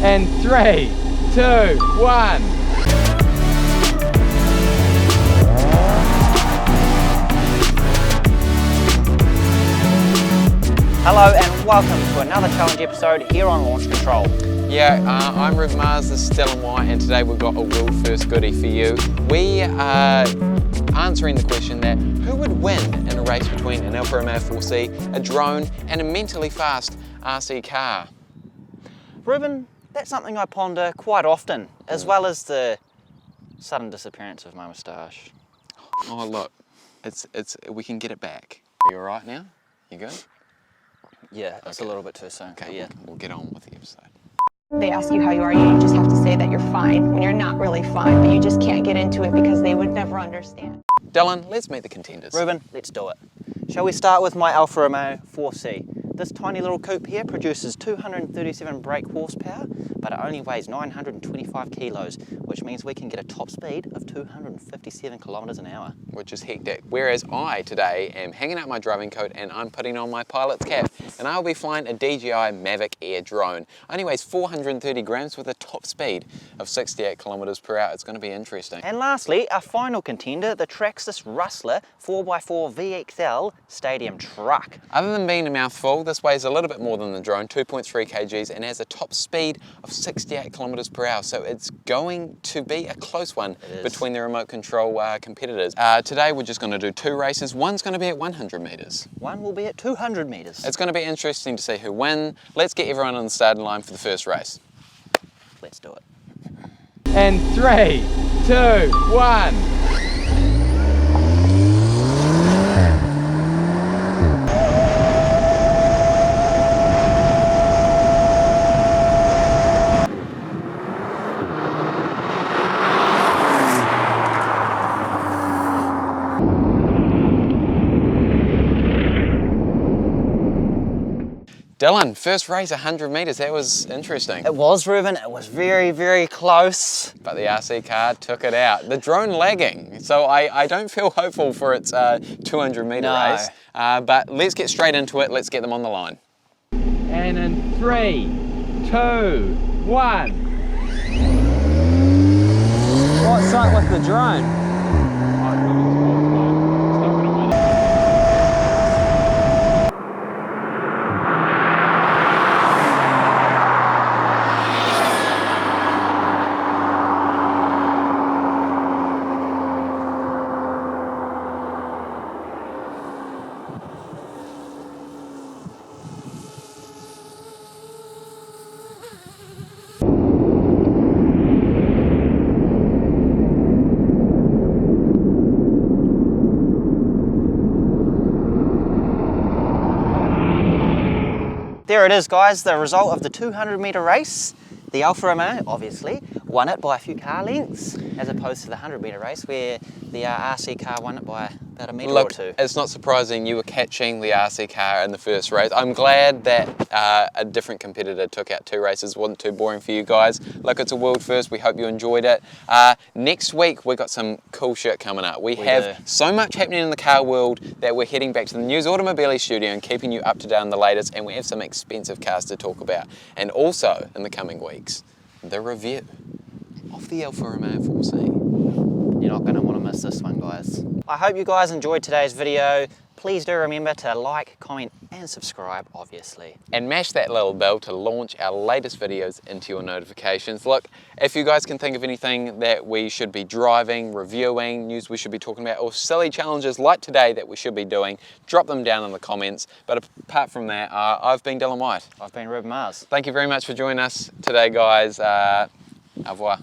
And 3, 2, 1. Hello and welcome to another challenge episode here on Launch Control. Yeah, I'm Rev Mars, this is Dylan White, and today we've got a world first goodie for you. We are answering the question that who would win in a race between an Alfa Romeo 4C, a drone, and a mentally fast RC car? Ruben, that's something I ponder quite often, as well as the sudden disappearance of my moustache. Oh look, we can get it back. Are you alright now? You good? Yeah, it's a little bit too soon. Okay, yeah. we'll get on with the episode. They ask you how you are, you just have to say that you're fine when you're not really fine, but you just can't get into it because they would never understand. Dylan, let's meet the contenders. Ruben, let's do it. Shall we start with my Alfa Romeo 4C? This tiny little coupe here produces 237 brake horsepower, but it only weighs 925 kilos, which means we can get a top speed of 257 kilometers an hour. Which is hectic. Whereas I today am hanging out my driving coat and I'm putting on my pilot's cap, and I'll be flying a DJI Mavic Air Drone. Only weighs 430 grams with a top speed of 68 kilometers per hour. It's going to be interesting. And lastly, our final contender, the Traxxas Rustler 4x4 VXL stadium truck. Other than being a mouthful, this weighs a little bit more than the drone, 2.3 kgs, and has a top speed of 68 kilometers per hour. So it's going to be a close one between the remote control competitors. Today we're just going to do 2 races. One's going to be at 100 meters. One will be at 200 meters. It's going to be interesting to see who wins. Let's get everyone on the starting line for the first race. Let's do it. And 3, 2, 1. Dylan, first race 100 meters, that was interesting. It was, Ruben, it was very, very close. But the RC car took it out. The drone lagging, so I don't feel hopeful for its 200 meter race. But let's get straight into it, let's get them on the line. And in 3, 2, 1. What's up with the drone? There it is, guys, the result of the 200 meter race. The Alfa Romeo, obviously, won it by a few car lengths, as opposed to the 100 meter race where the RC car won it by about a metre or two. It's not surprising you were catching the RC car in the first race. I'm glad that a different competitor took out 2 races. It wasn't too boring for you guys. Look, it's a world first. We hope you enjoyed it. Next week, we've got some cool shit coming up. We have so much happening in the car world that we're heading back to the News Automobile studio and keeping you up to date on the latest, and we have some expensive cars to talk about. And also, in the coming weeks, the review of the Alfa Romeo 4C. You're not going to want to miss this one, guys. I hope you guys enjoyed today's video. Please do remember to like, comment and subscribe, obviously. And mash that little bell to launch our latest videos into your notifications. Look, if you guys can think of anything that we should be driving, reviewing, news we should be talking about, or silly challenges like today that we should be doing, drop them down in the comments. But apart from that, I've been Dylan White. I've been Rev Mars. Thank you very much for joining us today, guys. Au revoir.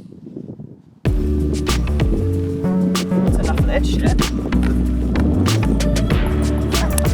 That's enough of that shit.